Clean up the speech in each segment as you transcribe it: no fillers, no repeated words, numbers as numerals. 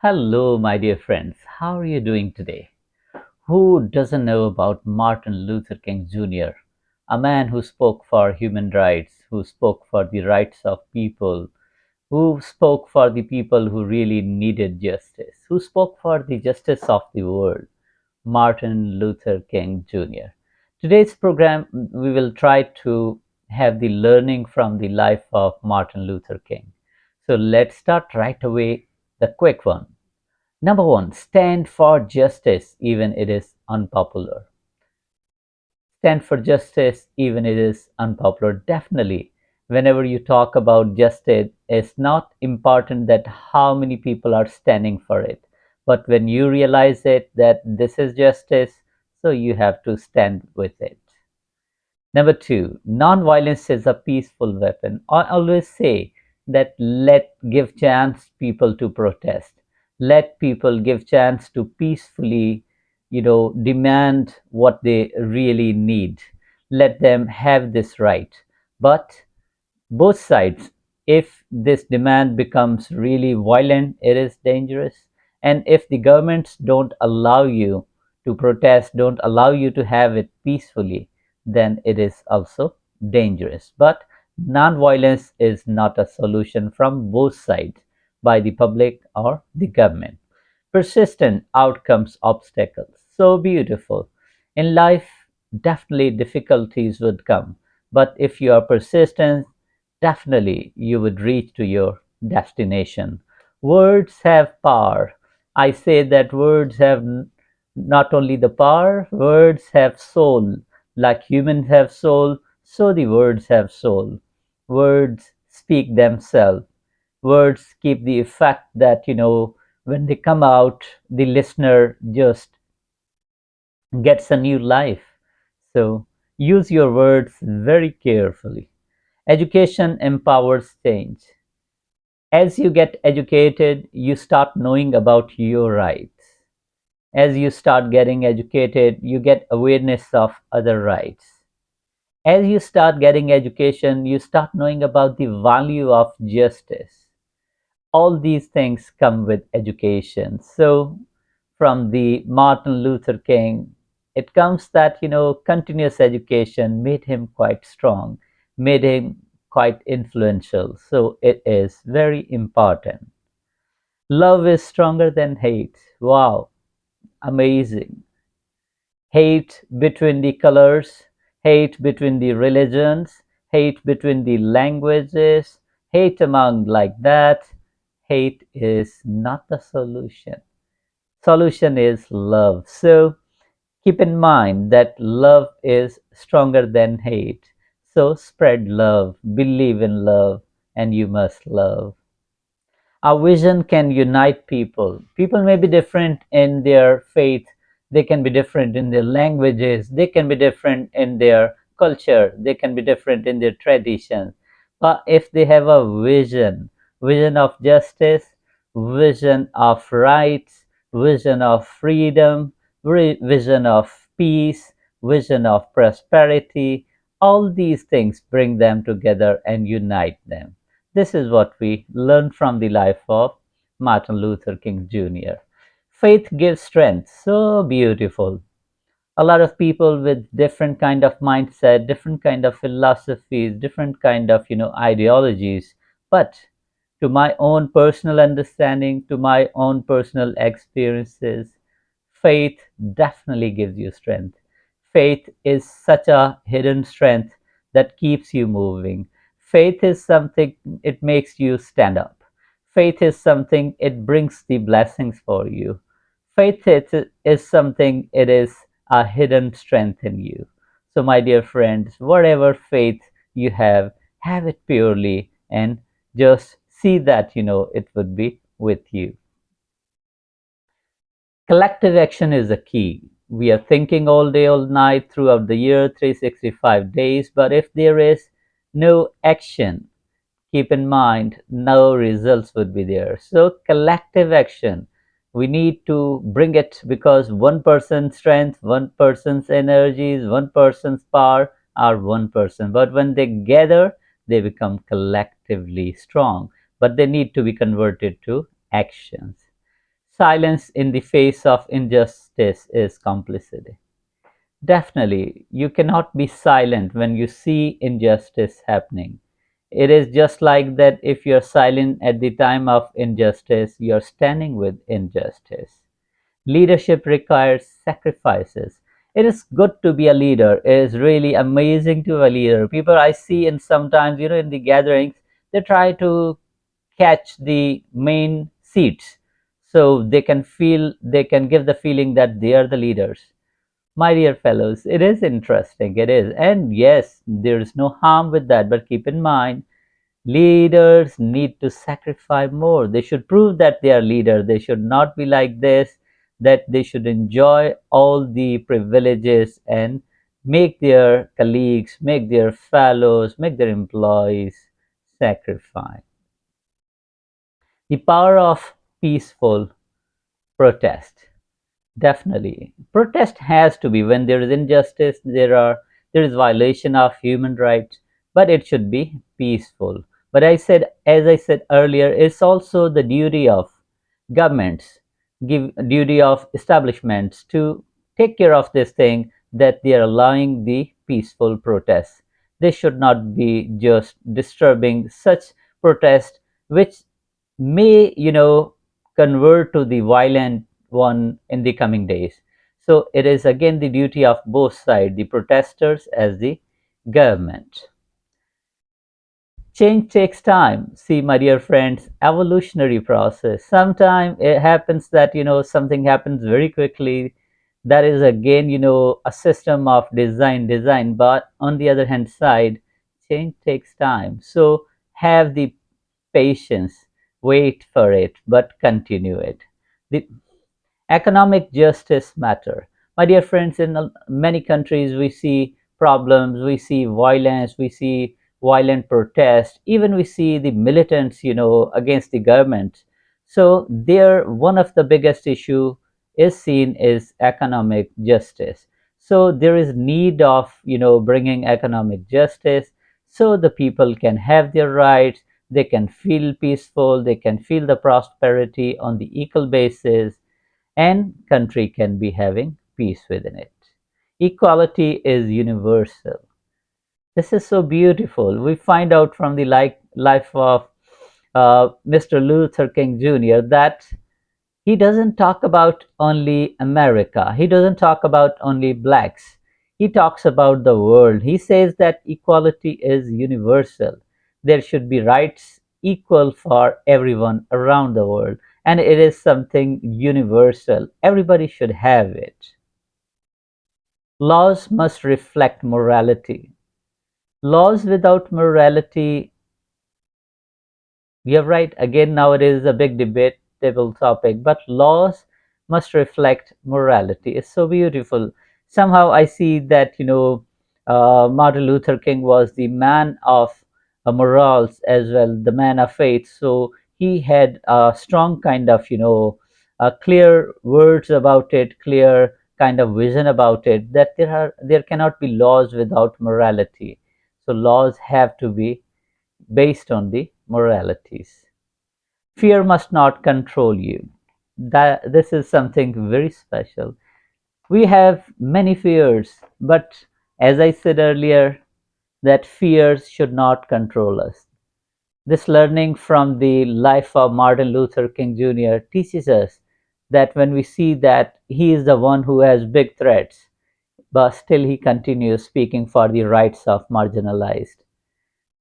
Hello, my dear friends. How are you doing today? Who doesn't know about Martin Luther King Jr., a man who spoke for human rights, who spoke for the rights of people, who spoke for the people who really needed justice, who spoke for the justice of the world? Martin Luther King Jr. Today's program, we will try to have the learning from the life of Martin Luther King. So let's start right away, the quick one. Number one, stand for justice even it is unpopular. Stand for justice even it is unpopular. Definitely, whenever you talk about justice, it's not important that how many people are standing for it. But when you realize it that this is justice, so you have to stand with it. Number two, non-violence is a peaceful weapon. I always say that let give chance people to protest. Let people give chance to peacefully, demand what they really need. Let them have this right. But both sides, if this demand becomes really violent, it is dangerous. And if the governments don't allow you to protest, don't allow you to have it peacefully, then it is also dangerous. But non-violence is not a solution from both sides, by the public or the government. Persistent outcomes obstacles. So beautiful. In life, definitely difficulties would come, but if you are persistent, definitely you would reach to your destination. Words have power. I say that words have not only the power, words have soul. Like humans have soul, so the words have soul. Words speak themselves. Words keep the effect that, when they come out, the listener just gets a new life. So use your words very carefully. Education empowers change. As you get educated, you start knowing about your rights. As you start getting educated, you get awareness of other rights. As you start getting education, you start knowing about the value of justice. All these things come with education. So, from the Martin Luther King, it comes that, continuous education made him quite strong, made him quite influential. So, it is very important. Love is stronger than hate. Wow, amazing. Hate between the colors, hate between the religions, hate between the languages, hate among like that. Hate is not the solution. Solution is love. So keep in mind that love is stronger than hate. So spread love, believe in love, and you must love. Our vision can unite people. People may be different in their faith, they can be different in their languages, they can be different in their culture, they can be different in their traditions. But if they have a vision, vision of justice, vision of rights, vision of freedom, vision of peace, vision of prosperity, all these things bring them together and unite them. This is what we learn from the life of Martin Luther King Jr. Faith gives strength. So beautiful. A lot of people with different kind of mindset, different kind of philosophies, different kind of, ideologies. But to my own personal understanding, to my own personal experiences, faith definitely gives you strength. Faith is such a hidden strength that keeps you moving. Faith is something, it makes you stand up. Faith is something, it brings the blessings for you. Is something, it is a hidden strength in you. So, my dear friends, whatever faith you have it purely and just see that, it would be with you. Collective action is the key. We are thinking all day, all night, throughout the year, 365 days, but if there is no action, keep in mind, no results would be there. So, collective action, we need to bring it because one person's strength, one person's energies, one person's power are one person. But when they gather, they become collectively strong. But they need to be converted to actions. Silence in the face of injustice is complicity. Definitely, you cannot be silent when you see injustice happening. It is just like that if you're silent at the time of injustice, you're standing with injustice. Leadership requires sacrifices. It is good to be a leader. It is really amazing to be a leader. People I see in sometimes, in the gatherings, they try to catch the main seats so they can give the feeling that they are the leaders. My dear fellows, it is interesting, it is. And yes, there is no harm with that, but keep in mind, leaders need to sacrifice more. They should prove that they are leaders. They should not be like this, that they should enjoy all the privileges and make their colleagues, make their fellows, make their employees sacrifice. The power of peaceful protest. Definitely. Protest has to be when there is injustice, there is violation of human rights, but it should be peaceful. But as I said earlier, it's also the duty of governments, duty of establishments to take care of this thing that they are allowing the peaceful protests. They should not be just disturbing such protest which may convert to the violent one in the coming days. So it is again the duty of both sides, the protesters as the government. Change takes time. See, my dear friends, evolutionary process. Sometimes it happens that something happens very quickly. That is again a system of design. But on the other hand side, change takes time. So have the patience, wait for it, but continue it. The economic justice matter. My dear friends, in many countries we see problems, we see violence, we see violent protest, even we see the militants, against the government. So there, one of the biggest issue is seen is economic justice. So there is need of, bringing economic justice so the people can have their rights, they can feel peaceful, they can feel the prosperity on the equal basis, and country can be having peace within it. Equality is universal. This is so beautiful. We find out from the life of Mr. Luther King Jr. that he doesn't talk about only America. He doesn't talk about only blacks. He talks about the world. He says that equality is universal. There should be rights equal for everyone around the world. And it is something universal. Everybody should have it. Laws must reflect morality. Laws without morality, you're right. Again, nowadays is a big debatable topic, but laws must reflect morality. It's so beautiful. Somehow I see that, Martin Luther King was the man of morals as well, the man of faith. So he had a strong kind of, clear words about it, clear kind of vision about it, that there cannot be laws without morality. So laws have to be based on the moralities. Fear must not control you. That this is something very special. We have many fears, but as I said earlier, that fears should not control us. This learning from the life of Martin Luther King Jr. teaches us that when we see that he is the one who has big threats, but still he continues speaking for the rights of marginalized.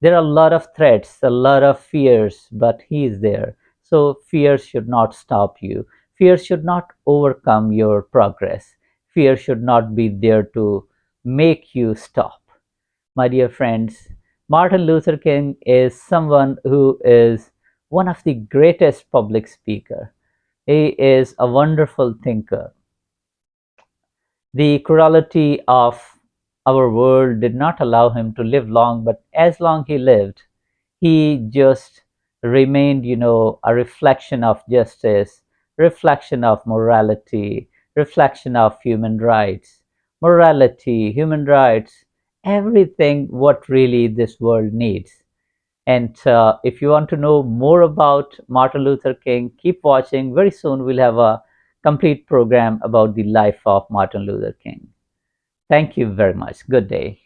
There are a lot of threats, a lot of fears, but he is there. So fear should not stop you. Fear should not overcome your progress. Fear should not be there to make you stop. My dear friends, Martin Luther King is someone who is one of the greatest public speaker. He is a wonderful thinker. The cruelty of our world did not allow him to live long, but as long he lived, he just remained, a reflection of justice, reflection of morality, reflection of human rights. Morality, human rights, everything what really this world needs. And if you want to know more about Martin Luther King, keep watching. Very soon we'll have a complete program about the life of Martin Luther King. Thank you very much. Good day.